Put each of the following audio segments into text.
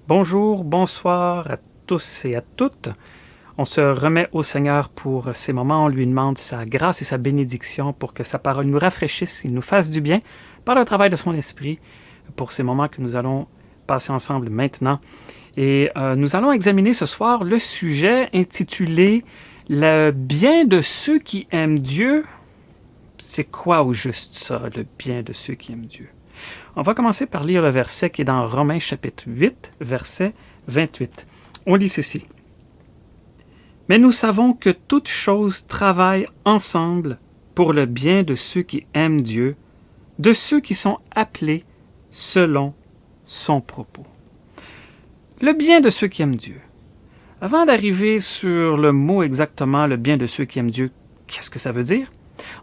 Bonjour, bonsoir à tous et à toutes. On se remet au Seigneur pour ces moments. On lui demande sa grâce et sa bénédiction pour que sa parole nous rafraîchisse, il nous fasse du bien par le travail de son esprit pour ces moments que nous allons passer ensemble maintenant. Et nous allons examiner ce soir le sujet intitulé « Le bien de ceux qui aiment Dieu ». C'est quoi au juste ça, le bien de ceux qui aiment Dieu? On va commencer par lire le verset qui est dans Romains chapitre 8, verset 28. On lit ceci. « Mais nous savons que toutes choses travaillent ensemble pour le bien de ceux qui aiment Dieu, de ceux qui sont appelés selon son propos. » Le bien de ceux qui aiment Dieu. Avant d'arriver sur le mot exactement, le bien de ceux qui aiment Dieu, qu'est-ce que ça veut dire?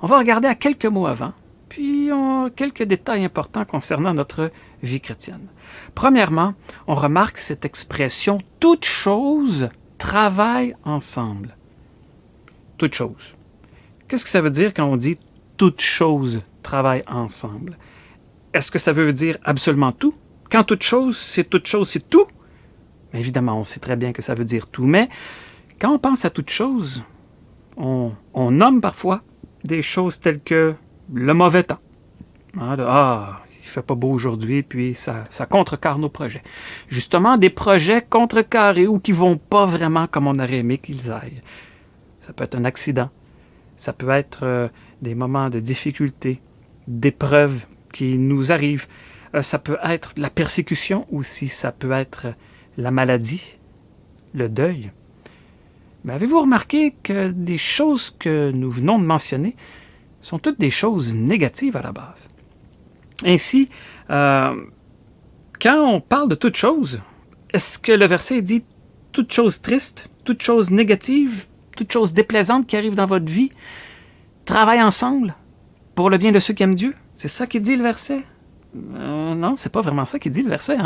On va regarder à quelques mots avant, puis quelques détails importants concernant notre vie chrétienne. Premièrement, on remarque cette expression « toutes choses travaillent ensemble ». Toutes choses. Qu'est-ce que ça veut dire quand on dit « toutes choses travaillent ensemble » ? Est-ce que ça veut dire absolument tout? Quand toute chose, c'est tout? Mais évidemment, on sait très bien que ça veut dire tout, mais quand on pense à toute chose, on nomme parfois des choses telles que le mauvais temps. Il ne fait pas beau aujourd'hui, puis ça contrecarre nos projets. Justement, des projets contrecarrés ou qui ne vont pas vraiment comme on aurait aimé qu'ils aillent. Ça peut être un accident, ça peut être des moments de difficulté, d'épreuves qui nous arrivent. Ça peut être la persécution aussi, ça peut être la maladie, le deuil. Mais avez-vous remarqué que des choses que nous venons de mentionner sont toutes des choses négatives à la base? Ainsi, quand on parle de toutes choses, est-ce que le verset dit toutes choses tristes, toutes choses négatives, toutes choses déplaisantes qui arrivent dans votre vie travaillent ensemble pour le bien de ceux qui aiment Dieu? C'est ça qui dit le verset? Non, c'est pas vraiment ça qui dit le verset.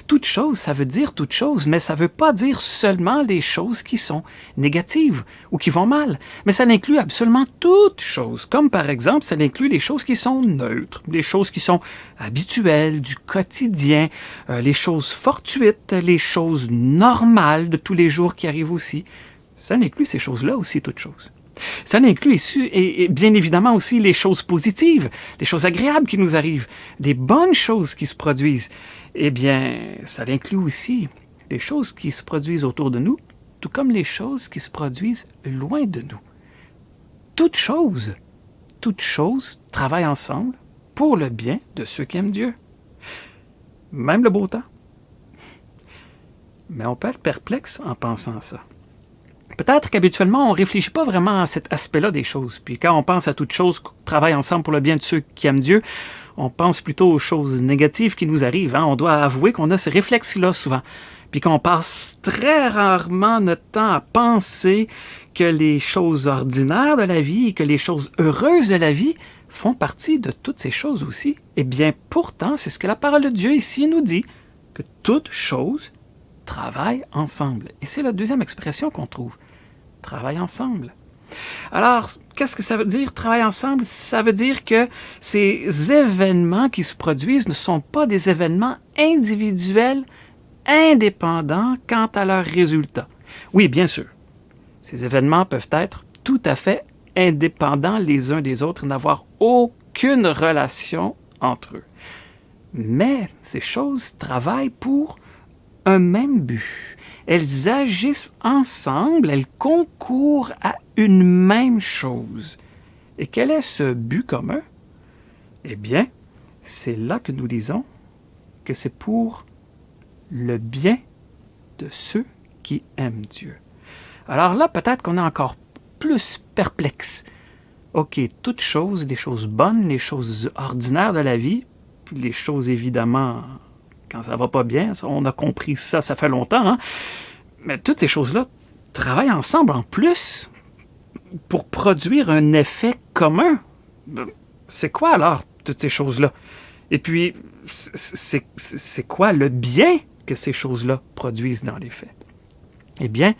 Toute chose, ça veut dire toute chose, mais ça veut pas dire seulement les choses qui sont négatives ou qui vont mal, mais ça inclut absolument toutes choses, comme par exemple, ça inclut les choses qui sont neutres, les choses qui sont habituelles, du quotidien, les choses fortuites, les choses normales de tous les jours qui arrivent aussi. Ça inclut ces choses-là aussi, toutes choses. Ça inclut et bien évidemment aussi les choses positives, les choses agréables qui nous arrivent, des bonnes choses qui se produisent. Eh bien, ça inclut aussi les choses qui se produisent autour de nous, tout comme les choses qui se produisent loin de nous. Toutes choses travaillent ensemble pour le bien de ceux qui aiment Dieu. Même le beau temps. Mais on peut être perplexe en pensant à ça. Peut-être qu'habituellement, on ne réfléchit pas vraiment à cet aspect-là des choses. Puis quand on pense à toutes choses qui travaillent ensemble pour le bien de ceux qui aiment Dieu, on pense plutôt aux choses négatives qui nous arrivent. On doit avouer qu'on a ce réflexe-là souvent. Puis qu'on passe très rarement notre temps à penser que les choses ordinaires de la vie et que les choses heureuses de la vie font partie de toutes ces choses aussi. Eh bien, pourtant, c'est ce que la parole de Dieu ici nous dit, que toutes choses travaillent ensemble. Et c'est la deuxième expression qu'on trouve. Travaillent ensemble. Alors, qu'est-ce que ça veut dire, travailler ensemble? Ça veut dire que ces événements qui se produisent ne sont pas des événements individuels, indépendants quant à leurs résultats. Oui, bien sûr, ces événements peuvent être tout à fait indépendants les uns des autres, n'avoir aucune relation entre eux. Mais ces choses travaillent pour un même but. Elles agissent ensemble, elles concourent à une même chose. Et quel est ce but commun? Eh bien, c'est là que nous disons que c'est pour le bien de ceux qui aiment Dieu. Alors là, peut-être qu'on est encore plus perplexe. OK, toutes choses, des choses bonnes, les choses ordinaires de la vie, puis les choses évidemment... Quand ça va pas bien, on a compris ça fait longtemps. Mais toutes ces choses-là travaillent ensemble en plus pour produire un effet commun. C'est quoi alors toutes ces choses-là? Et puis, c'est quoi le bien que ces choses-là produisent dans les faits? Eh bien,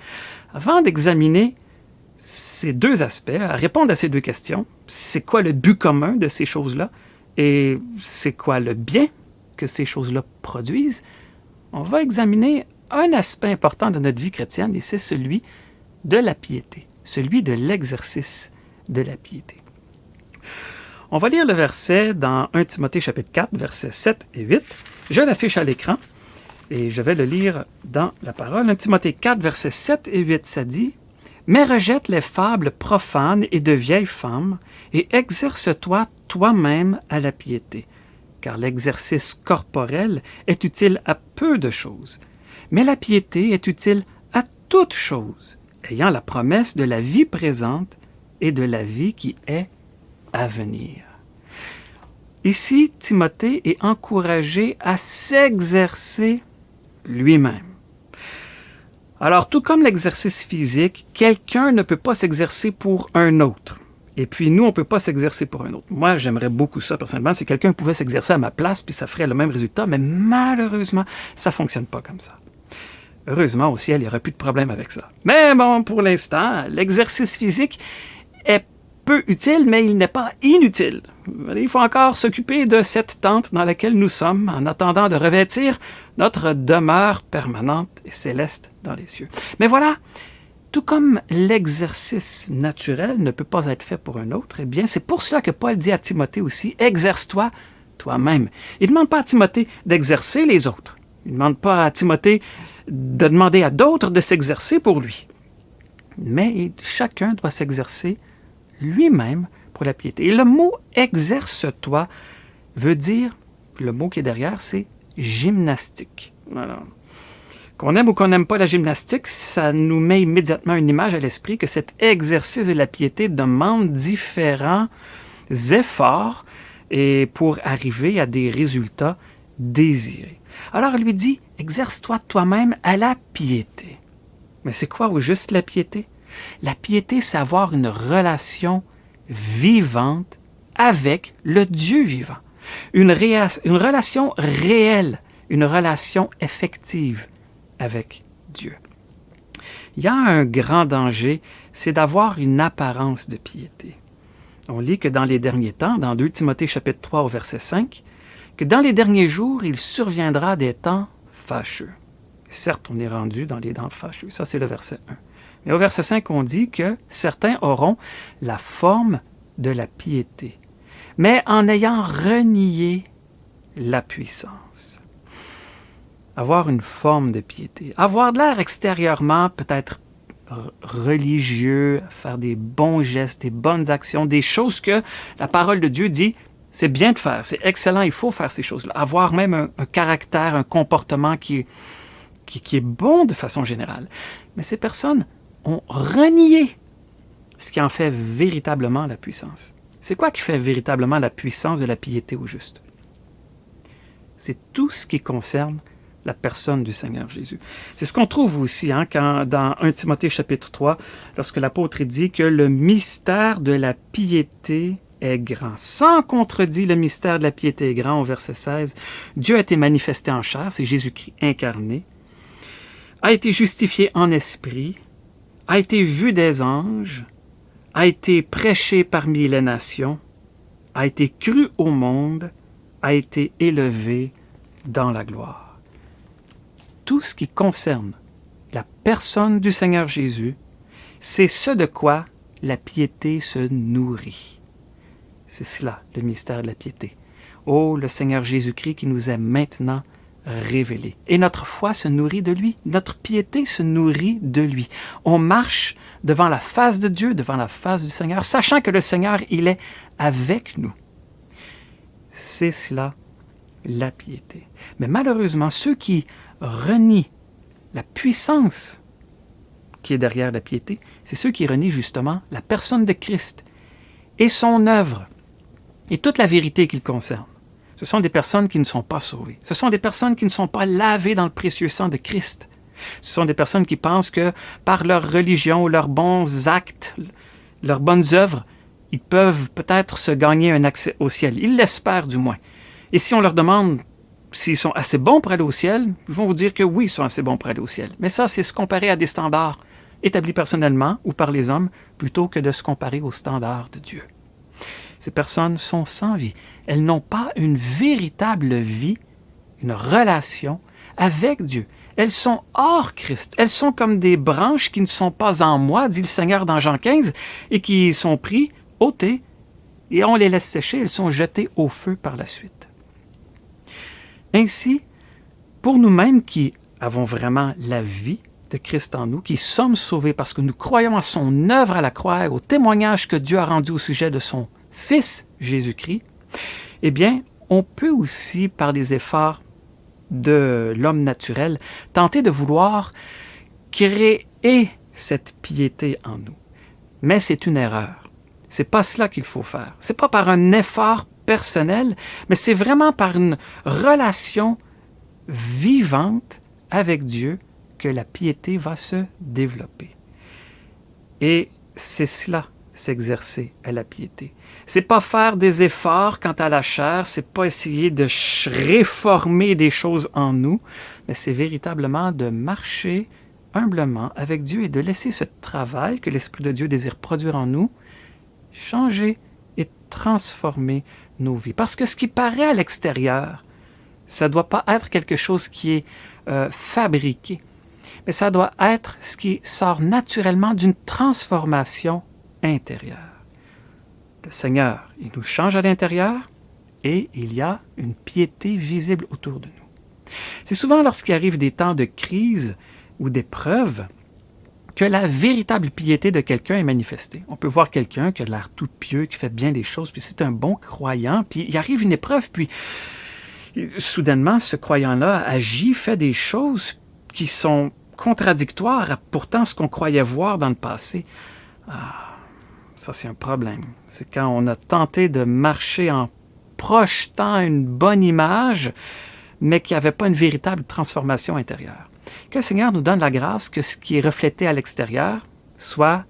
avant d'examiner ces deux aspects, à répondre à ces deux questions, c'est quoi le but commun de ces choses-là et c'est quoi le bien que ces choses-là produisent, on va examiner un aspect important de notre vie chrétienne, et c'est celui de la piété, celui de l'exercice de la piété. On va lire le verset dans 1 Timothée chapitre 4, versets 7 et 8. Je l'affiche à l'écran et je vais le lire dans la parole. 1 Timothée 4, versets 7 et 8, ça dit « Mais rejette les fables profanes et de vieilles femmes, et exerce-toi toi-même à la piété, car l'exercice corporel est utile à peu de choses, mais la piété est utile à toutes choses, ayant la promesse de la vie présente et de la vie qui est à venir. » Ici, Timothée est encouragé à s'exercer lui-même. Alors, tout comme l'exercice physique, quelqu'un ne peut pas s'exercer pour un autre. Et puis, nous, on ne peut pas s'exercer pour un autre. Moi, j'aimerais beaucoup ça, personnellement, si quelqu'un pouvait s'exercer à ma place, puis ça ferait le même résultat, mais malheureusement, ça ne fonctionne pas comme ça. Heureusement, au ciel, il n'y aurait plus de problème avec ça. Mais bon, pour l'instant, l'exercice physique est peu utile, mais il n'est pas inutile. Il faut encore s'occuper de cette tente dans laquelle nous sommes en attendant de revêtir notre demeure permanente et céleste dans les cieux. Mais voilà, tout comme l'exercice naturel ne peut pas être fait pour un autre, eh bien, c'est pour cela que Paul dit à Timothée aussi, « Exerce-toi toi-même. » Il ne demande pas à Timothée d'exercer les autres. Il ne demande pas à Timothée de demander à d'autres de s'exercer pour lui. Mais chacun doit s'exercer lui-même pour la piété. Et le mot « exerce-toi » veut dire, le mot qui est derrière, c'est gymnastique. Alors, qu'on aime ou qu'on n'aime pas la gymnastique, ça nous met immédiatement une image à l'esprit que cet exercice de la piété demande différents efforts et pour arriver à des résultats désirés. Alors, il lui dit « exerce-toi toi-même à la piété ». Mais c'est quoi au juste la piété? La piété, c'est avoir une relation vivante avec le Dieu vivant. Une relation réelle, une relation effective avec Dieu. Il y a un grand danger, c'est d'avoir une apparence de piété. On lit que dans les derniers temps, dans 2 Timothée chapitre 3 au verset 5, que dans les derniers jours, il surviendra des temps fâcheux. Certes, on est rendu dans les temps fâcheux. Ça, c'est le verset 1. Mais au verset 5, on dit que certains auront la forme de la piété, mais en ayant renié la puissance. Avoir une forme de piété, avoir de l'air extérieurement peut-être religieux, faire des bons gestes, des bonnes actions, des choses que la parole de Dieu dit, c'est bien de faire, c'est excellent, il faut faire ces choses-là. Avoir même un caractère, un comportement qui est bon de façon générale. Mais ces personnes ont renié ce qui en fait véritablement la puissance. C'est quoi qui fait véritablement la puissance de la piété au juste? C'est tout ce qui concerne la personne du Seigneur Jésus. C'est ce qu'on trouve aussi dans 1 Timothée chapitre 3, lorsque l'apôtre dit que le mystère de la piété est grand. Sans contredit, le mystère de la piété est grand, au verset 16. Dieu a été manifesté en chair, c'est Jésus-Christ incarné, a été justifié en esprit, a été vu des anges, a été prêché parmi les nations, a été cru au monde, a été élevé dans la gloire. Tout ce qui concerne la personne du Seigneur Jésus, c'est ce de quoi la piété se nourrit. C'est cela, le mystère de la piété. Oh, le Seigneur Jésus-Christ qui nous est maintenant révélé. Et notre foi se nourrit de lui. Notre piété se nourrit de lui. On marche devant la face de Dieu, devant la face du Seigneur, sachant que le Seigneur, il est avec nous. C'est cela, la piété. Mais malheureusement, ceux qui renient la puissance qui est derrière la piété, c'est ceux qui renient justement la personne de Christ et son œuvre et toute la vérité qu'il concerne. Ce sont des personnes qui ne sont pas sauvées. Ce sont des personnes qui ne sont pas lavées dans le précieux sang de Christ. Ce sont des personnes qui pensent que par leur religion, leurs bons actes, leurs bonnes œuvres, ils peuvent peut-être se gagner un accès au ciel. Ils l'espèrent du moins. Et si on leur demande s'ils sont assez bons pour aller au ciel, ils vont vous dire que oui, ils sont assez bons pour aller au ciel. Mais ça, c'est se comparer à des standards établis personnellement ou par les hommes, plutôt que de se comparer aux standards de Dieu. Ces personnes sont sans vie. Elles n'ont pas une véritable vie, une relation avec Dieu. Elles sont hors Christ. Elles sont comme des branches qui ne sont pas en moi, dit le Seigneur dans Jean 15, et qui sont pris, ôtés, et on les laisse sécher. Elles sont jetées au feu par la suite. Ainsi, pour nous-mêmes qui avons vraiment la vie de Christ en nous, qui sommes sauvés parce que nous croyons à son œuvre à la croix et au témoignage que Dieu a rendu au sujet de son Fils Jésus-Christ, eh bien, on peut aussi, par des efforts de l'homme naturel, tenter de vouloir créer cette piété en nous. Mais c'est une erreur. C'est pas cela qu'il faut faire. C'est pas par un effort personnel, mais c'est vraiment par une relation vivante avec Dieu que la piété va se développer. Et c'est cela, s'exercer à la piété. C'est pas faire des efforts quant à la chair, c'est pas essayer de réformer des choses en nous, mais c'est véritablement de marcher humblement avec Dieu et de laisser ce travail que l'Esprit de Dieu désire produire en nous changer et transformer nos vies. Parce que ce qui paraît à l'extérieur, ça ne doit pas être quelque chose qui est fabriqué, mais ça doit être ce qui sort naturellement d'une transformation intérieure. Le Seigneur, il nous change à l'intérieur et il y a une piété visible autour de nous. C'est souvent lorsqu'il arrive des temps de crise ou d'épreuve que la véritable piété de quelqu'un est manifestée. On peut voir quelqu'un qui a l'air tout pieux, qui fait bien les choses, puis c'est un bon croyant, puis il arrive une épreuve, puis soudainement, ce croyant-là agit, fait des choses qui sont contradictoires à pourtant ce qu'on croyait voir dans le passé. Ça, c'est un problème. C'est quand on a tenté de marcher en projetant une bonne image, mais qui n'avait pas une véritable transformation intérieure. Que le Seigneur nous donne la grâce que ce qui est reflété à l'extérieur soit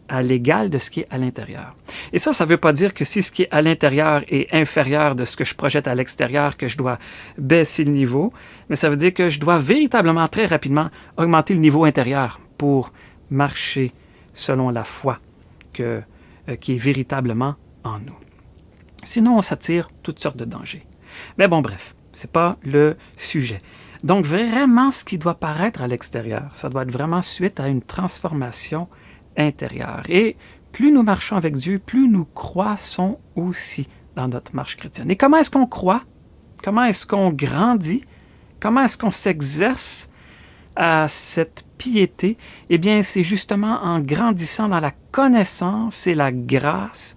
à l'égal de ce qui est à l'intérieur. Et ça ne veut pas dire que si ce qui est à l'intérieur est inférieur de ce que je projette à l'extérieur, que je dois baisser le niveau, mais ça veut dire que je dois véritablement, très rapidement, augmenter le niveau intérieur pour marcher selon la foi qui est véritablement en nous. Sinon, on s'attire toutes sortes de dangers. Mais bon, bref, ce n'est pas le sujet. Donc, vraiment, ce qui doit paraître à l'extérieur, ça doit être vraiment suite à une transformation intérieure. Et plus nous marchons avec Dieu, plus nous croissons aussi dans notre marche chrétienne. Et comment est-ce qu'on croit? Comment est-ce qu'on grandit? Comment est-ce qu'on s'exerce à cette piété? Eh bien, c'est justement en grandissant dans la connaissance et la grâce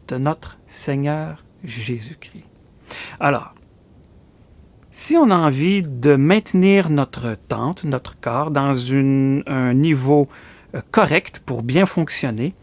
de notre Seigneur Jésus-Christ. Alors, si on a envie de maintenir notre tente, notre corps, dans un niveau correct pour bien fonctionner,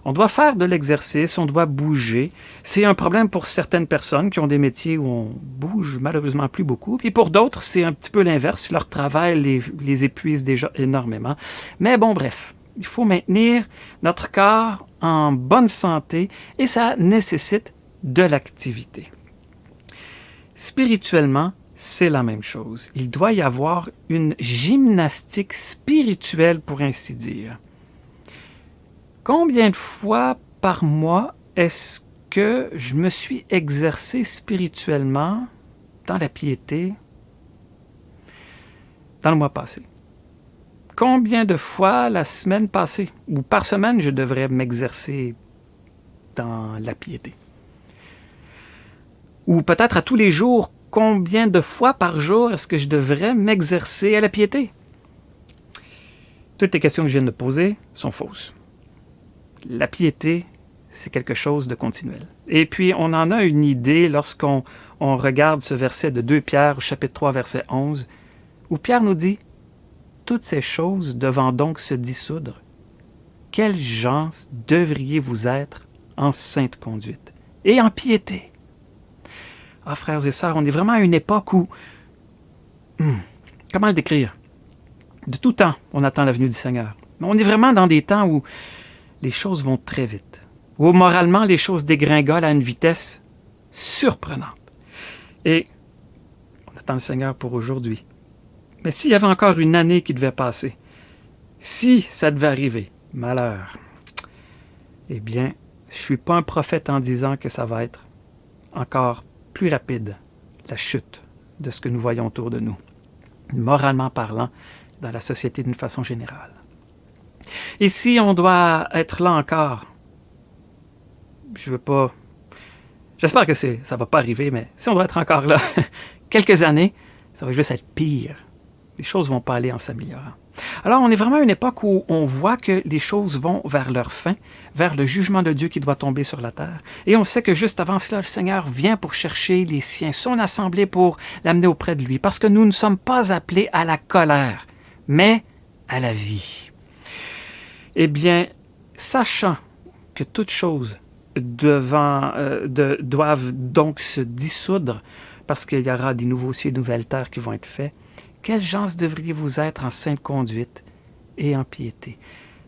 on doit faire de l'exercice, on doit bouger. C'est un problème pour certaines personnes qui ont des métiers où on bouge malheureusement plus beaucoup. Puis pour d'autres, c'est un petit peu l'inverse. Leur travail les épuise déjà énormément. Mais bon, bref, il faut maintenir notre corps en bonne santé et ça nécessite de l'activité. Spirituellement, c'est la même chose. Il doit y avoir une gymnastique spirituelle, pour ainsi dire. Combien de fois par mois est-ce que je me suis exercé spirituellement dans la piété dans le mois passé? Combien de fois la semaine passée ou par semaine je devrais m'exercer dans la piété? Ou peut-être à tous les jours, combien de fois par jour est-ce que je devrais m'exercer à la piété? Toutes les questions que je viens de poser sont fausses. La piété, c'est quelque chose de continuel. Et puis, on en a une idée lorsqu'on regarde ce verset de 2 Pierre, chapitre 3, verset 11, où Pierre nous dit « Toutes ces choses devant donc se dissoudre, quelles gens devriez-vous être en sainte conduite et en piété? » Ah, frères et sœurs, on est vraiment à une époque où... comment le décrire? De tout temps, on attend la venue du Seigneur. Mais on est vraiment dans des temps où les choses vont très vite, où moralement, les choses dégringolent à une vitesse surprenante. Et on attend le Seigneur pour aujourd'hui. Mais s'il y avait encore une année qui devait passer, si ça devait arriver, malheur, eh bien, je ne suis pas un prophète en disant que ça va être encore plus rapide, la chute de ce que nous voyons autour de nous. moralement parlant, dans la société d'une façon générale. Et si on doit être là encore, j'espère que ça va pas arriver, mais si on doit être encore là quelques années, ça va juste être pire. Les choses vont pas aller en s'améliorant. Alors, on est vraiment à une époque où on voit que les choses vont vers leur fin, vers le jugement de Dieu qui doit tomber sur la terre. Et on sait que juste avant cela, le Seigneur vient pour chercher les siens, son assemblée, pour l'amener auprès de lui, parce que nous ne sommes pas appelés à la colère, mais à la vie. Eh bien, sachant que toutes choses doivent donc se dissoudre, parce qu'il y aura des nouveaux cieux et de nouvelles terres qui vont être faits, quelle gens devriez-vous être en sainte conduite et en piété?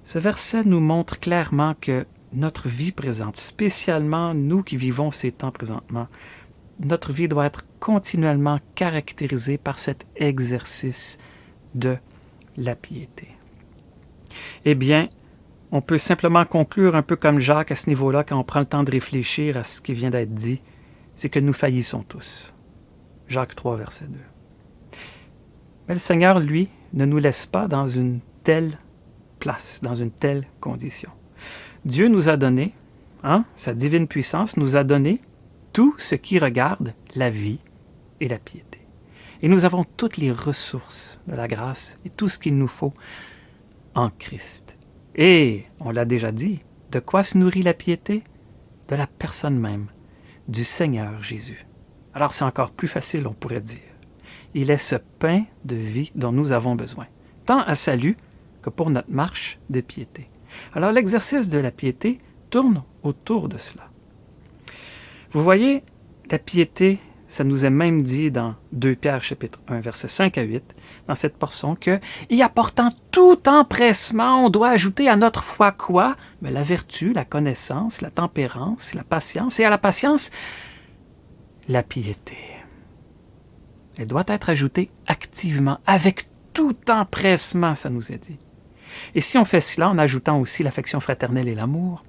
Ce verset nous montre clairement que notre vie présente, spécialement nous qui vivons ces temps présentement, notre vie doit être continuellement caractérisée par cet exercice de la piété. Eh bien, on peut simplement conclure un peu comme Jacques à ce niveau-là, quand on prend le temps de réfléchir à ce qui vient d'être dit, c'est que nous faillissons tous. Jacques 3, verset 2. Mais le Seigneur, lui, ne nous laisse pas dans une telle place, dans une telle condition. Dieu nous a donné, sa divine puissance nous a donné tout ce qui regarde la vie et la piété. Et nous avons toutes les ressources de la grâce et tout ce qu'il nous faut en Christ. Et, on l'a déjà dit, de quoi se nourrit la piété? De la personne même, du Seigneur Jésus. Alors c'est encore plus facile, on pourrait dire. Il est ce pain de vie dont nous avons besoin, tant à salut que pour notre marche de piété. Alors l'exercice de la piété tourne autour de cela. Vous voyez, la piété, ça nous est même dit dans 2 Pierre chapitre 1, versets 5 à 8, dans cette portion que « Y apportant tout empressement, on doit ajouter à notre foi quoi? Mais la vertu, la connaissance, la tempérance, la patience, et à la patience, la piété. » Elle doit être ajoutée activement, avec tout empressement, ça nous est dit. Et si on fait cela en ajoutant aussi l'affection fraternelle et l'amour,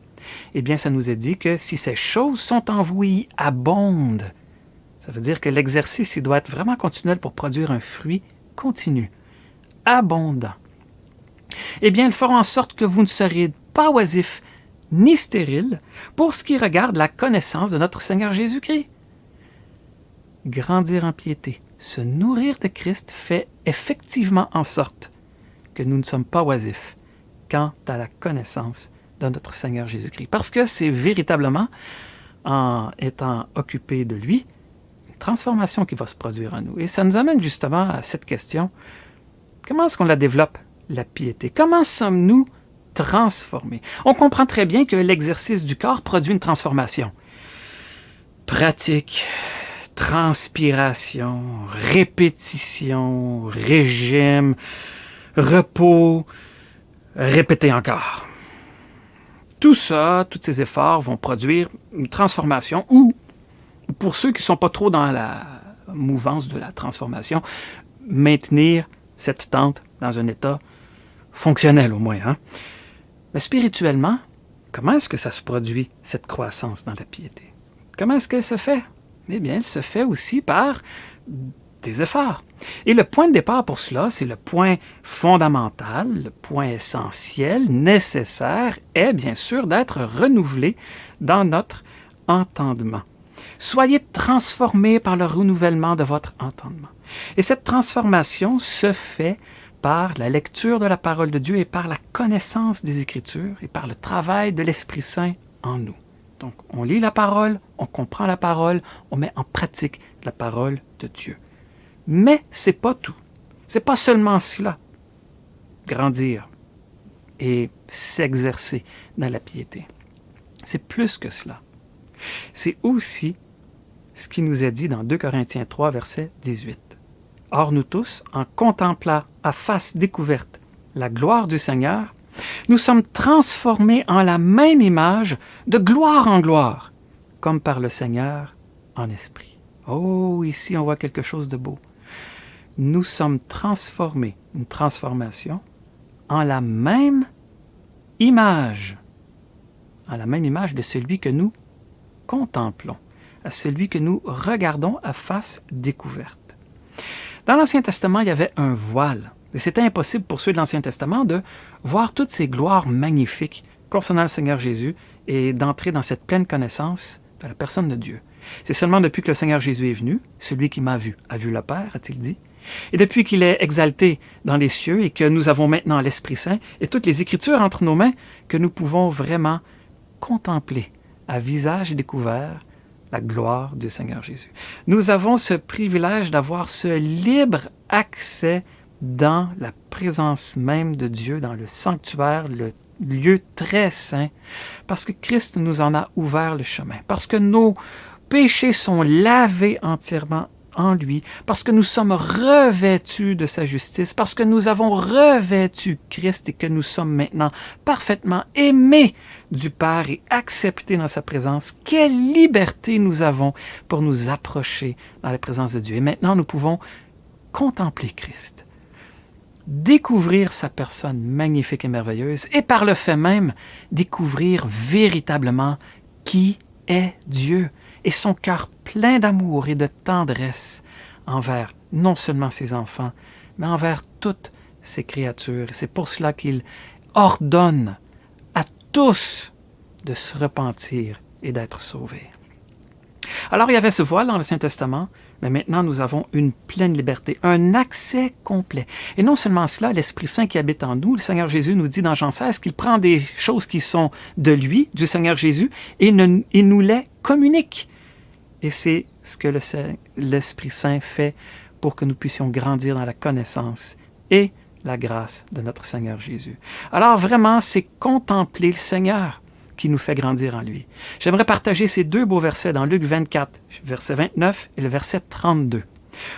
eh bien, ça nous est dit que si ces choses sont en vous, y abondent. Ça veut dire que l'exercice, il doit être vraiment continuel pour produire un fruit continu, abondant. Eh bien, ils feront en sorte que vous ne serez pas oisifs ni stériles pour ce qui regarde la connaissance de notre Seigneur Jésus-Christ. Grandir en piété, se nourrir de Christ fait effectivement en sorte que nous ne sommes pas oisifs quant à la connaissance de notre Seigneur Jésus-Christ. Parce que c'est véritablement, en étant occupé de lui, une transformation qui va se produire en nous. Et ça nous amène justement à cette question, comment est-ce qu'on la développe, la piété? Comment sommes-nous transformés? On comprend très bien que l'exercice du corps produit une transformation. Pratique, transpiration, répétition, régime, repos, répéter encore. Tout ça, tous ces efforts vont produire une transformation ou, pour ceux qui ne sont pas trop dans la mouvance de la transformation, maintenir cette tente dans un état fonctionnel au moins. Mais spirituellement, comment est-ce que ça se produit, cette croissance dans la piété? Comment est-ce qu'elle se fait? Eh bien, elle se fait aussi par des efforts. Et le point de départ pour cela, c'est le point fondamental, le point essentiel, nécessaire, est bien sûr d'être renouvelé dans notre entendement. Soyez transformés par le renouvellement de votre entendement. Et cette transformation se fait par la lecture de la parole de Dieu et par la connaissance des Écritures et par le travail de l'Esprit Saint en nous. Donc, on lit la parole, on comprend la parole, on met en pratique la parole de Dieu. Mais ce n'est pas tout. Ce n'est pas seulement cela. Grandir et s'exercer dans la piété. C'est plus que cela. C'est aussi ce qui nous est dit dans 2 Corinthiens 3, verset 18. « Or nous tous, en contemplant à face découverte la gloire du Seigneur, nous sommes transformés en la même image de gloire en gloire, comme par le Seigneur en esprit. » Oh, ici on voit quelque chose de beau. Nous sommes transformés, une transformation, en la même image de celui que nous contemplons, à celui que nous regardons à face découverte. Dans l'Ancien Testament, il y avait un voile. Et c'était impossible pour ceux de l'Ancien Testament de voir toutes ces gloires magnifiques concernant le Seigneur Jésus et d'entrer dans cette pleine connaissance de la personne de Dieu. C'est seulement depuis que le Seigneur Jésus est venu, celui qui m'a vu a vu le Père, a-t-il dit, et depuis qu'il est exalté dans les cieux et que nous avons maintenant l'Esprit Saint et toutes les Écritures entre nos mains, que nous pouvons vraiment contempler à visage découvert la gloire du Seigneur Jésus. Nous avons ce privilège d'avoir ce libre accès dans la présence même de Dieu, dans le sanctuaire, le lieu très saint, parce que Christ nous en a ouvert le chemin, parce que nos péchés sont lavés entièrement en lui, parce que nous sommes revêtus de sa justice, parce que nous avons revêtu Christ et que nous sommes maintenant parfaitement aimés du Père et acceptés dans sa présence. Quelle liberté nous avons pour nous approcher dans la présence de Dieu. Et maintenant, nous pouvons contempler Christ, découvrir sa personne magnifique et merveilleuse et par le fait même, découvrir véritablement qui est Dieu et son cœur plein d'amour et de tendresse envers non seulement ses enfants, mais envers toutes ses créatures. C'est pour cela qu'il ordonne à tous de se repentir et d'être sauvés. Alors, il y avait ce voile dans le Saint-Testament, mais maintenant nous avons une pleine liberté, un accès complet. Et non seulement cela, l'Esprit Saint qui habite en nous, le Seigneur Jésus nous dit dans Jean 16 qu'il prend des choses qui sont de lui, du Seigneur Jésus, et il nous les communique. Et c'est ce que l'Esprit Saint fait pour que nous puissions grandir dans la connaissance et la grâce de notre Seigneur Jésus. Alors vraiment, c'est contempler le Seigneur qui nous fait grandir en lui. J'aimerais partager ces deux beaux versets dans Luc 24, verset 29 et le verset 32.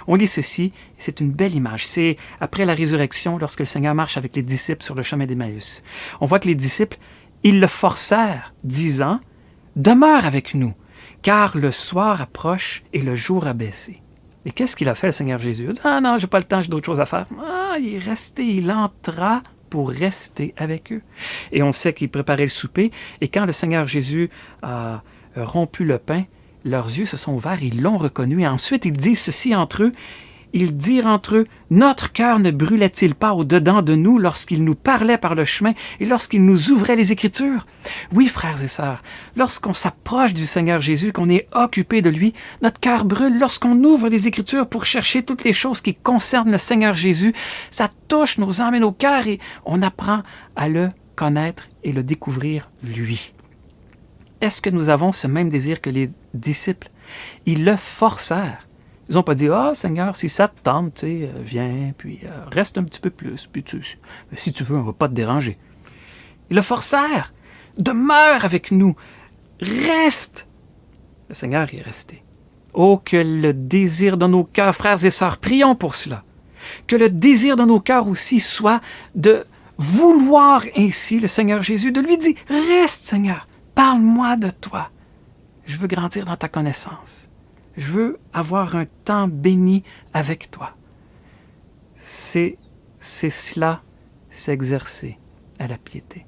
On lit ceci, et c'est une belle image. C'est après la résurrection, lorsque le Seigneur marche avec les disciples sur le chemin d'Emmaüs. On voit que les disciples, ils le forcèrent, disant « Demeure avec nous, car le soir approche et le jour a baissé. » Et qu'est-ce qu'il a fait, le Seigneur Jésus? Il a dit, « Ah non, j'ai pas le temps, j'ai d'autres choses à faire. » Ah, il est resté, il entra pour rester avec eux. Et on sait qu'il préparait le souper, et quand le Seigneur Jésus a rompu le pain, leurs yeux se sont ouverts, ils l'ont reconnu, et ensuite ils disent ceci entre eux, ils dirent entre eux, « Notre cœur ne brûlait-il pas au-dedans de nous lorsqu'il nous parlait par le chemin et lorsqu'il nous ouvrait les Écritures? » Oui, frères et sœurs, lorsqu'on s'approche du Seigneur Jésus, qu'on est occupé de lui, notre cœur brûle. Lorsqu'on ouvre les Écritures pour chercher toutes les choses qui concernent le Seigneur Jésus, ça touche nos âmes et nos cœurs et on apprend à le connaître et le découvrir lui. Est-ce que nous avons ce même désir que les disciples? Ils le forcèrent. Ils n'ont pas dit « Ah, Seigneur, si ça te tente, viens, puis reste un petit peu plus, puis si tu veux, on ne va pas te déranger. » Ils le forcèrent. « Demeure avec nous, reste. » Le Seigneur y est resté. Oh, que le désir de nos cœurs, frères et sœurs, prions pour cela. Que le désir de nos cœurs aussi soit de vouloir ainsi le Seigneur Jésus, de lui dire « Reste, Seigneur, parle-moi de toi. Je veux grandir dans ta connaissance. Je veux avoir un temps béni avec toi. » C'est cela, s'exercer à la piété.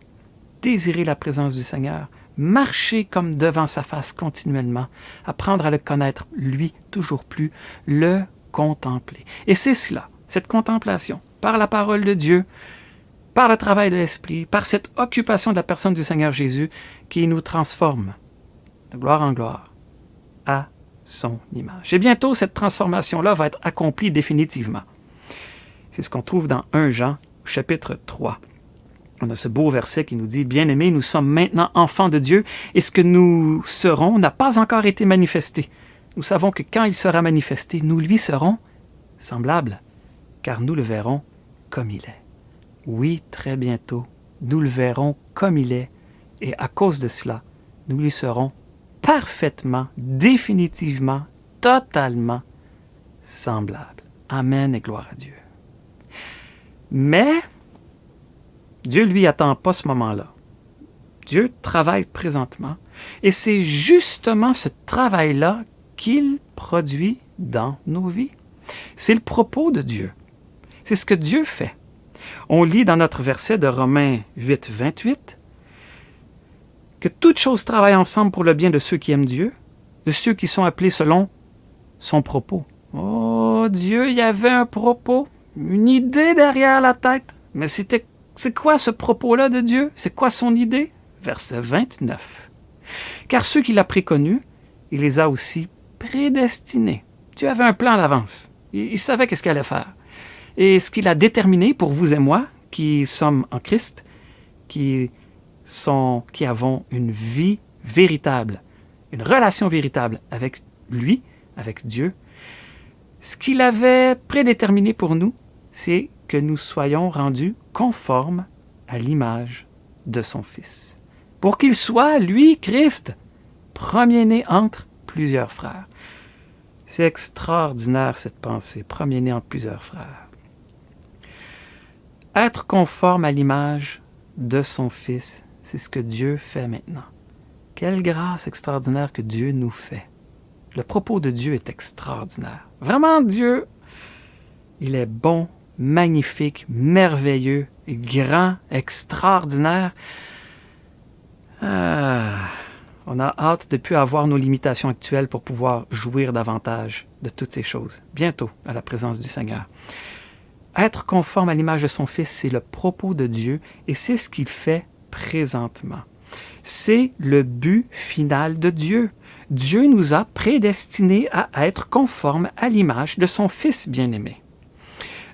Désirer la présence du Seigneur, marcher comme devant sa face continuellement, apprendre à le connaître, lui, toujours plus, le contempler. Et c'est cela, cette contemplation, par la parole de Dieu, par le travail de l'Esprit, par cette occupation de la personne du Seigneur Jésus, qui nous transforme de gloire en gloire à son image. Et bientôt, cette transformation-là va être accomplie définitivement. C'est ce qu'on trouve dans 1 Jean, chapitre 3. On a ce beau verset qui nous dit « Bien-aimés, nous sommes maintenant enfants de Dieu, et ce que nous serons n'a pas encore été manifesté. Nous savons que quand il sera manifesté, nous lui serons semblables, car nous le verrons comme il est. » Oui, très bientôt, nous le verrons comme il est, et à cause de cela, nous lui serons parfaitement, définitivement, totalement semblable. Amen et gloire à Dieu. Mais Dieu, lui, attend pas ce moment-là. Dieu travaille présentement et c'est justement ce travail-là qu'il produit dans nos vies. C'est le propos de Dieu. C'est ce que Dieu fait. On lit dans notre verset de Romains 8, 28, que toutes choses travaillent ensemble pour le bien de ceux qui aiment Dieu, de ceux qui sont appelés selon son propos. Oh, Dieu, il y avait un propos, une idée derrière la tête. Mais c'est quoi ce propos-là de Dieu? C'est quoi son idée? Verset 29. Car ceux qu'il a préconnus, il les a aussi prédestinés. Dieu avait un plan à l'avance. Il savait qu'est-ce qu'il allait faire. Et ce qu'il a déterminé pour vous et moi, qui sommes en Christ, qui avons une vie véritable, une relation véritable avec lui, avec Dieu, ce qu'il avait prédéterminé pour nous, c'est que nous soyons rendus conformes à l'image de son Fils. Pour qu'il soit, lui, Christ, premier-né entre plusieurs frères. C'est extraordinaire cette pensée, premier-né entre plusieurs frères. Être conforme à l'image de son Fils, c'est ce que Dieu fait maintenant. Quelle grâce extraordinaire que Dieu nous fait. Le propos de Dieu est extraordinaire. Vraiment, Dieu, il est bon, magnifique, merveilleux, grand, extraordinaire. On a hâte de ne plus avoir nos limitations actuelles pour pouvoir jouir davantage de toutes ces choses. Bientôt, à la présence du Seigneur. Être conforme à l'image de son Fils, c'est le propos de Dieu et c'est ce qu'il fait présentement. C'est le but final de Dieu. Dieu nous a prédestinés à être conformes à l'image de son Fils bien-aimé.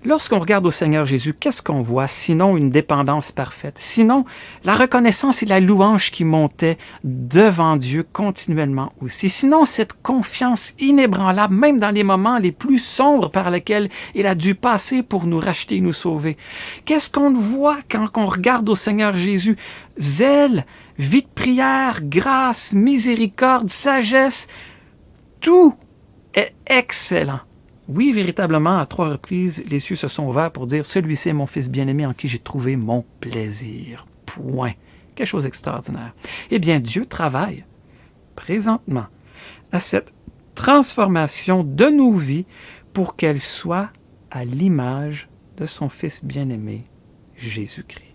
Lorsqu'on regarde au Seigneur Jésus, qu'est-ce qu'on voit sinon une dépendance parfaite? Sinon, la reconnaissance et la louange qui montaient devant Dieu continuellement aussi. Sinon, cette confiance inébranlable, même dans les moments les plus sombres par lesquels il a dû passer pour nous racheter et nous sauver. Qu'est-ce qu'on voit quand on regarde au Seigneur Jésus? Zèle, vie de prière, grâce, miséricorde, sagesse, tout est excellent. Oui, véritablement, à 3 reprises, les cieux se sont ouverts pour dire « Celui-ci est mon Fils bien-aimé en qui j'ai trouvé mon plaisir. » Point. Quelque chose d'extraordinaire. Eh bien, Dieu travaille présentement à cette transformation de nos vies pour qu'elles soient à l'image de son Fils bien-aimé, Jésus-Christ.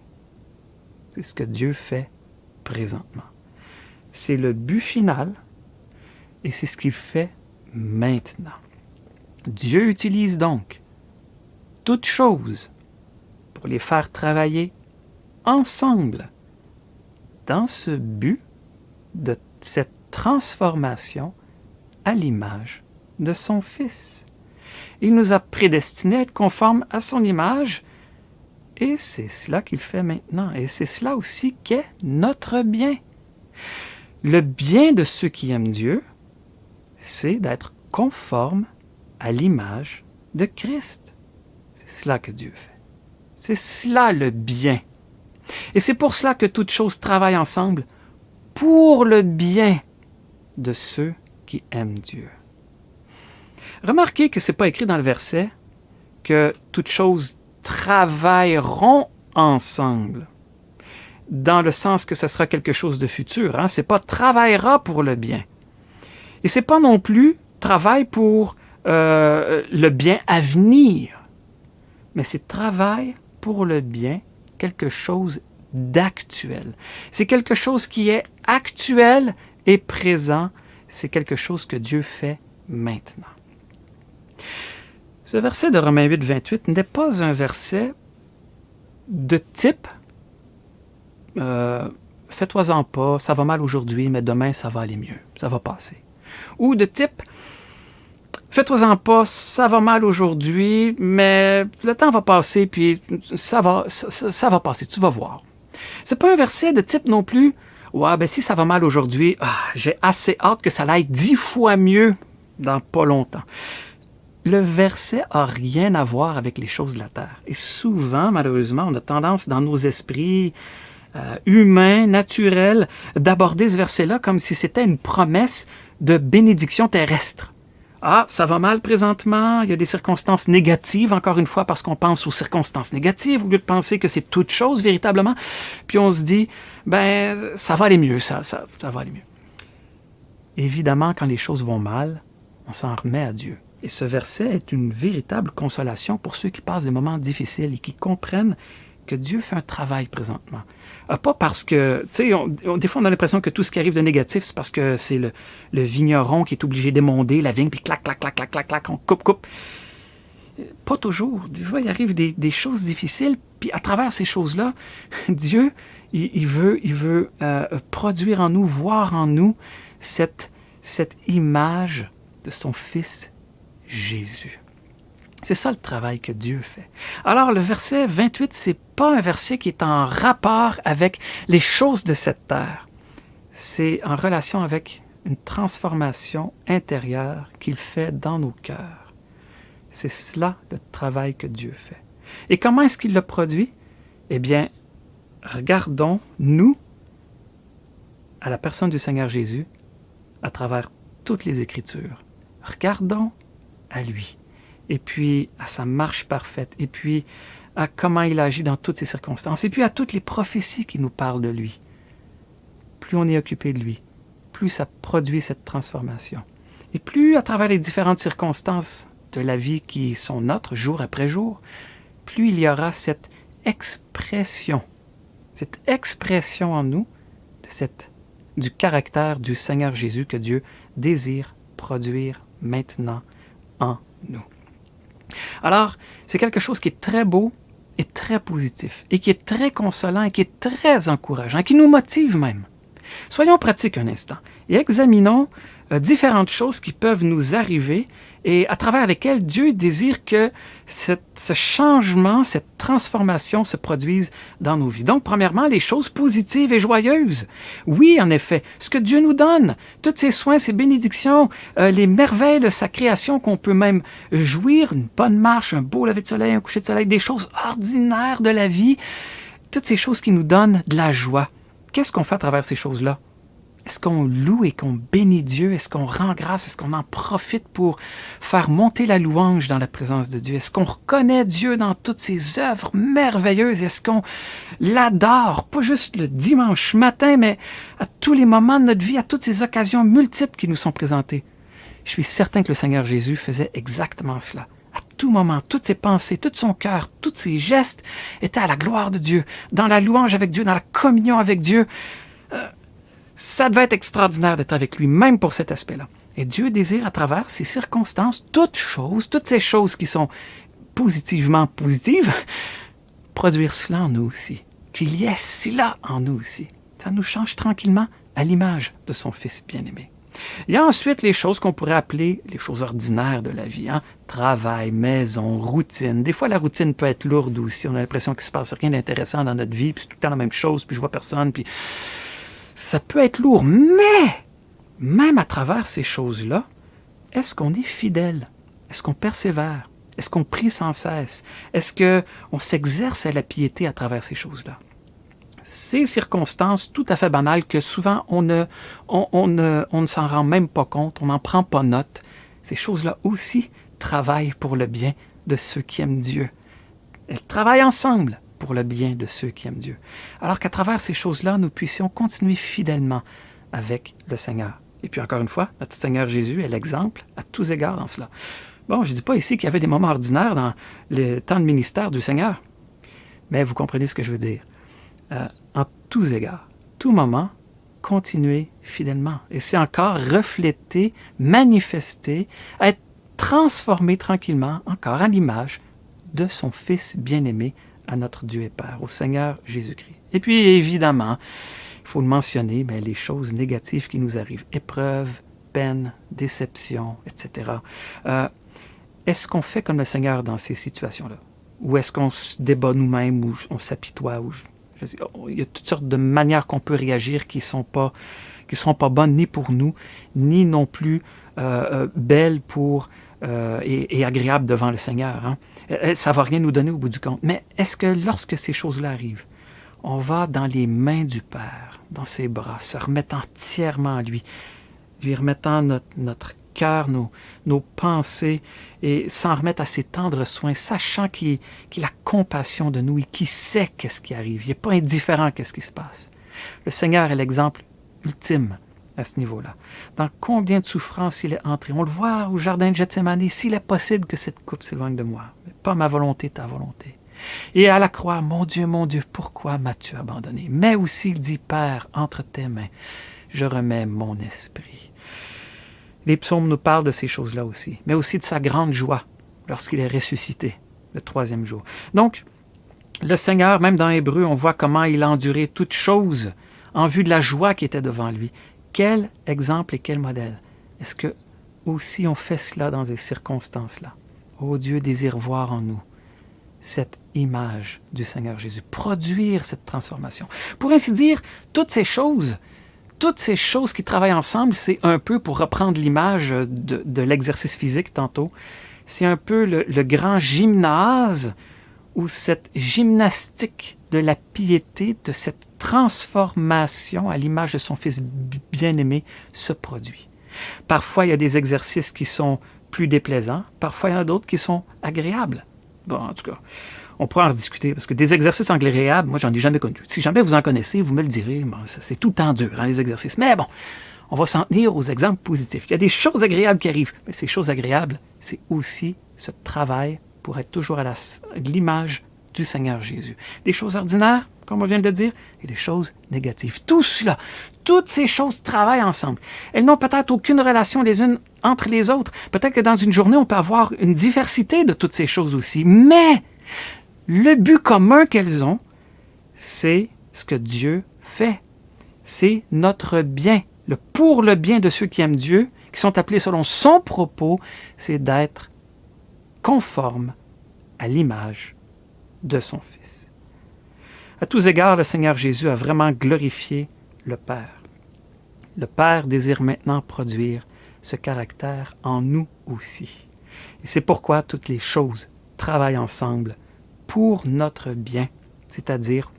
C'est ce que Dieu fait présentement. C'est le but final et c'est ce qu'il fait maintenant. Dieu utilise donc toutes choses pour les faire travailler ensemble dans ce but de cette transformation à l'image de son Fils. Il nous a prédestinés à être conformes à son image et c'est cela qu'il fait maintenant. Et c'est cela aussi qu'est notre bien. Le bien de ceux qui aiment Dieu, c'est d'être conforme à l'image de Christ. C'est cela que Dieu fait. C'est cela le bien. Et c'est pour cela que toutes choses travaillent ensemble pour le bien de ceux qui aiment Dieu. Remarquez que ce n'est pas écrit dans le verset que toutes choses travailleront ensemble, dans le sens que ce sera quelque chose de futur. Ce n'est pas travaillera pour le bien. Et ce n'est pas non plus travail pour le bien à venir, mais c'est travail pour le bien, quelque chose d'actuel. C'est quelque chose qui est actuel et présent. C'est quelque chose que Dieu fait maintenant. Ce verset de Romains 8, 28 n'est pas un verset de type fais-toi-en pas, ça va mal aujourd'hui, mais demain ça va aller mieux, ça va passer. Ou de type fais-toi-en pas, ça va mal aujourd'hui, mais le temps va passer, puis ça va passer, tu vas voir. C'est pas un verset de type non plus, ouais, ben si ça va mal aujourd'hui, j'ai assez hâte que ça aille 10 fois mieux dans pas longtemps. Le verset n'a rien à voir avec les choses de la terre. Et souvent, malheureusement, on a tendance dans nos esprits humains, naturels, d'aborder ce verset-là comme si c'était une promesse de bénédiction terrestre. Ah, ça va mal présentement, il y a des circonstances négatives, encore une fois, parce qu'on pense aux circonstances négatives, au lieu de penser que c'est toute chose, véritablement. Puis on se dit, ben, ça va aller mieux, ça va aller mieux. Évidemment, quand les choses vont mal, on s'en remet à Dieu. Et ce verset est une véritable consolation pour ceux qui passent des moments difficiles et qui comprennent que Dieu fait un travail présentement. Pas parce que, tu sais, des fois on a l'impression que tout ce qui arrive de négatif, c'est parce que c'est le vigneron qui est obligé d'émonder la vigne, puis clac, clac, clac, clac, clac, clac, on coupe. Pas toujours. Des fois, il arrive des choses difficiles, puis à travers ces choses-là, Dieu, il veut produire en nous, voir en nous cette image de son Fils Jésus. C'est ça le travail que Dieu fait. Alors, le verset 28, c'est pas un verset qui est en rapport avec les choses de cette terre. C'est en relation avec une transformation intérieure qu'il fait dans nos cœurs. C'est cela le travail que Dieu fait. Et comment est-ce qu'il le produit? Eh bien, regardons, nous, à la personne du Seigneur Jésus, à travers toutes les Écritures. Regardons à lui, et puis à sa marche parfaite, et puis à comment il agit dans toutes ces circonstances, et puis à toutes les prophéties qui nous parlent de lui. Plus on est occupé de lui, plus ça produit cette transformation. Et plus à travers les différentes circonstances de la vie qui sont nôtres, jour après jour, plus il y aura cette expression en nous du caractère du Seigneur Jésus que Dieu désire produire maintenant en nous. Alors, c'est quelque chose qui est très beau et très positif, et qui est très consolant, et qui est très encourageant, qui nous motive même. Soyons pratiques un instant et examinons différentes choses qui peuvent nous arriver et à travers lesquelles Dieu désire que ce changement, cette transformation se produise dans nos vies. Donc, premièrement, les choses positives et joyeuses. Oui, en effet, ce que Dieu nous donne, tous ses soins, ses bénédictions, les merveilles de sa création qu'on peut même jouir, une bonne marche, un beau lever de soleil, un coucher de soleil, des choses ordinaires de la vie, toutes ces choses qui nous donnent de la joie. Qu'est-ce qu'on fait à travers ces choses-là? Est-ce qu'on loue et qu'on bénit Dieu? Est-ce qu'on rend grâce? Est-ce qu'on en profite pour faire monter la louange dans la présence de Dieu? Est-ce qu'on reconnaît Dieu dans toutes ses œuvres merveilleuses? Est-ce qu'on l'adore, pas juste le dimanche matin, mais à tous les moments de notre vie, à toutes ces occasions multiples qui nous sont présentées? Je suis certain que le Seigneur Jésus faisait exactement cela. À tout moment, toutes ses pensées, tout son cœur, tous ses gestes étaient à la gloire de Dieu, dans la louange avec Dieu, dans la communion avec Dieu. Ça devait être extraordinaire d'être avec lui, même pour cet aspect-là. Et Dieu désire, à travers ces circonstances, toutes ces choses qui sont positivement positives, produire cela en nous aussi. Qu'il y ait cela en nous aussi. Ça nous change tranquillement à l'image de son Fils bien-aimé. Il y a ensuite les choses qu'on pourrait appeler les choses ordinaires de la vie. Travail, maison, routine. Des fois, la routine peut être lourde aussi. On a l'impression qu'il ne se passe rien d'intéressant dans notre vie, puis c'est tout le temps la même chose, puis je vois personne, puis ça peut être lourd. Mais, même à travers ces choses-là, est-ce qu'on est fidèle? Est-ce qu'on persévère? Est-ce qu'on prie sans cesse? Est-ce qu'on s'exerce à la piété à travers ces choses-là? Ces circonstances tout à fait banales que souvent on ne s'en rend même pas compte, on n'en prend pas note, ces choses-là aussi travaillent pour le bien de ceux qui aiment Dieu. Elles travaillent ensemble pour le bien de ceux qui aiment Dieu. Alors qu'à travers ces choses-là, nous puissions continuer fidèlement avec le Seigneur. Et puis encore une fois, notre Seigneur Jésus est l'exemple à tous égards dans cela. Bon, je ne dis pas ici qu'il y avait des moments ordinaires dans le temps de ministère du Seigneur, mais vous comprenez ce que je veux dire. En tous égards, tout moment, continuez fidèlement. Et c'est encore reflété, manifesté, être transformé tranquillement, encore à l'image de son Fils bien-aimé, à notre Dieu et Père, au Seigneur Jésus-Christ. Et puis, évidemment, il faut le mentionner, mais les choses négatives qui nous arrivent, épreuves, peines, déceptions, etc. Est-ce qu'on fait comme le Seigneur dans ces situations-là? Ou est-ce qu'on se débat nous-mêmes, ou on s'apitoie, il y a toutes sortes de manières qu'on peut réagir qui sont pas bonnes ni pour nous, ni non plus belles pour et agréables devant le Seigneur. Ça ne va rien nous donner au bout du compte. Mais est-ce que lorsque ces choses-là arrivent, on va dans les mains du Père, dans ses bras, se remettre entièrement à lui remettant notre cœur, nos pensées, et s'en remettre à ses tendres soins, sachant qu'il a compassion de nous et qu'il sait qu'est-ce qui arrive. Il n'est pas indifférent à ce qui se passe. Le Seigneur est l'exemple ultime à ce niveau-là. Dans combien de souffrances il est entré. On le voit au jardin de Gethsémani, s'il est possible que cette coupe s'éloigne de moi. Mais pas ma volonté, ta volonté. Et à la croix, mon Dieu, pourquoi m'as-tu abandonné? Mais aussi, il dit, Père, entre tes mains, je remets mon esprit. Les psaumes nous parlent de ces choses-là aussi, mais aussi de sa grande joie lorsqu'il est ressuscité le troisième jour. Donc, le Seigneur, même dans Hébreu, on voit comment il a enduré toutes choses en vue de la joie qui était devant lui. Quel exemple et quel modèle! Est-ce que aussi on fait cela dans ces circonstances-là? Oh, Dieu désire voir en nous cette image du Seigneur Jésus, produire cette transformation. Pour ainsi dire, toutes ces choses qui travaillent ensemble, c'est un peu, pour reprendre l'image de l'exercice physique tantôt, c'est un peu le grand gymnase où cette gymnastique de la piété, de cette transformation à l'image de son Fils bien-aimé se produit. Parfois, il y a des exercices qui sont plus déplaisants, parfois il y en a d'autres qui sont agréables. Bon, en tout cas, on pourra en discuter, parce que des exercices agréables, moi, j'en ai jamais connu. Si jamais vous en connaissez, vous me le direz. Bon, c'est tout le temps dur, les exercices. Mais bon, on va s'en tenir aux exemples positifs. Il y a des choses agréables qui arrivent, mais ces choses agréables, c'est aussi ce travail pour être toujours à l'image du Seigneur Jésus. Des choses ordinaires, comme on vient de le dire, et des choses négatives. Tout cela, toutes ces choses travaillent ensemble. Elles n'ont peut-être aucune relation les unes entre les autres. Peut-être que dans une journée, on peut avoir une diversité de toutes ces choses aussi. Mais le but commun qu'elles ont, c'est ce que Dieu fait. C'est notre bien. Pour le bien de ceux qui aiment Dieu, qui sont appelés selon son propos, c'est d'être conforme à l'image de son Fils. À tous égards, le Seigneur Jésus a vraiment glorifié le Père. Le Père désire maintenant produire ce caractère en nous aussi. Et c'est pourquoi toutes les choses travaillent ensemble pour notre bien, c'est-à-dire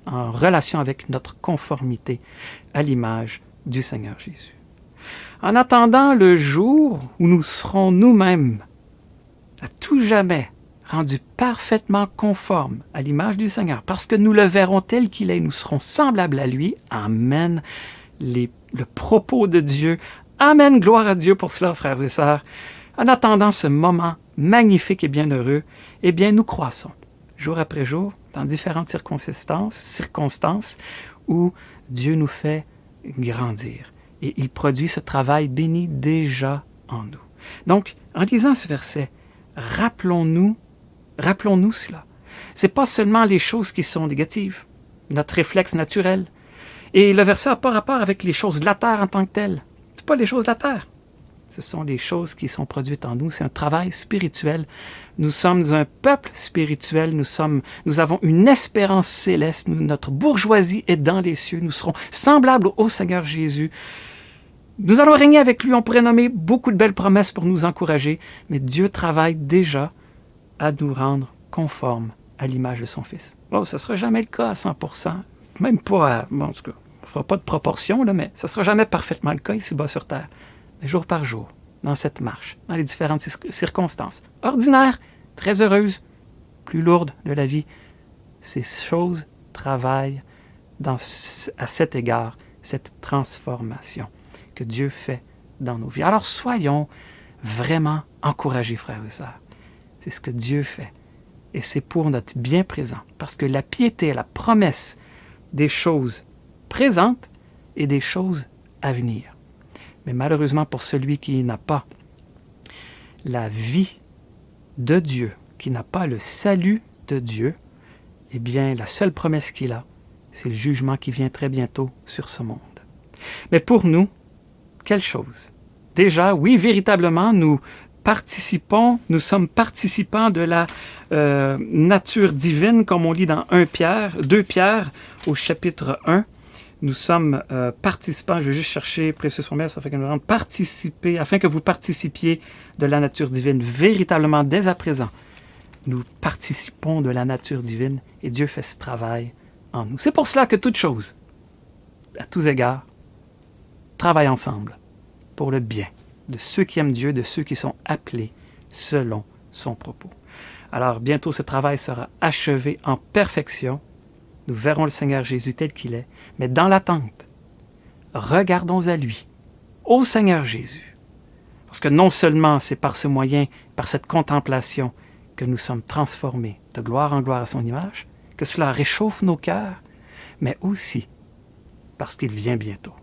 en relation avec notre conformité à l'image du Seigneur Jésus. En attendant le jour où nous serons nous-mêmes à tout jamais rendus parfaitement conformes à l'image du Seigneur, parce que nous le verrons tel qu'il est, nous serons semblables à lui. Amen. Le propos de Dieu. Amen. Gloire à Dieu pour cela, frères et sœurs. En attendant ce moment magnifique et bienheureux, eh bien, nous croissons, jour après jour, dans différentes circonstances où Dieu nous fait grandir. Et il produit ce travail béni déjà en nous. Donc, en lisant ce verset, rappelons-nous cela. Ce n'est pas seulement les choses qui sont négatives, notre réflexe naturel. Et le verset n'a pas rapport avec les choses de la terre en tant que telles. Ce n'est pas les choses de la terre. Ce sont les choses qui sont produites en nous. C'est un travail spirituel. Nous sommes un peuple spirituel. Nous avons une espérance céleste. Notre bourgeoisie est dans les cieux. Nous serons semblables au Seigneur Jésus. Nous allons régner avec lui. On pourrait nommer beaucoup de belles promesses pour nous encourager. Mais Dieu travaille déjà à nous rendre conformes à l'image de son Fils. Bon, ce ne sera jamais le cas à 100%. Même pas bon, en tout cas, on ne fera pas de proportion, là, mais ce ne sera jamais parfaitement le cas ici-bas sur Terre. Mais jour par jour, dans cette marche, dans les différentes circonstances, ordinaires, très heureuses, plus lourdes de la vie, ces choses travaillent à cet égard, cette transformation que Dieu fait dans nos vies. Alors soyons vraiment encouragés, frères et sœurs. C'est ce que Dieu fait. Et c'est pour notre bien présent. Parce que la piété est la promesse des choses présentes et des choses à venir. Mais malheureusement, pour celui qui n'a pas la vie de Dieu, qui n'a pas le salut de Dieu, eh bien, la seule promesse qu'il a, c'est le jugement qui vient très bientôt sur ce monde. Mais pour nous, quelle chose! Déjà, oui, véritablement, nous sommes participants de la nature divine, comme on lit dans 2 Pierre, au chapitre 1. Nous sommes participants, je vais juste chercher précieuse promesse afin que vous participiez de la nature divine. Véritablement, dès à présent, nous participons de la nature divine et Dieu fait ce travail en nous. C'est pour cela que toutes choses, à tous égards, travaillent ensemble pour le bien de ceux qui aiment Dieu, de ceux qui sont appelés selon son propos. Alors, bientôt, ce travail sera achevé en perfection. Nous verrons le Seigneur Jésus tel qu'il est, mais dans l'attente, regardons à lui, au Seigneur Jésus. Parce que non seulement c'est par ce moyen, par cette contemplation, que nous sommes transformés de gloire en gloire à son image, que cela réchauffe nos cœurs, mais aussi parce qu'il vient bientôt.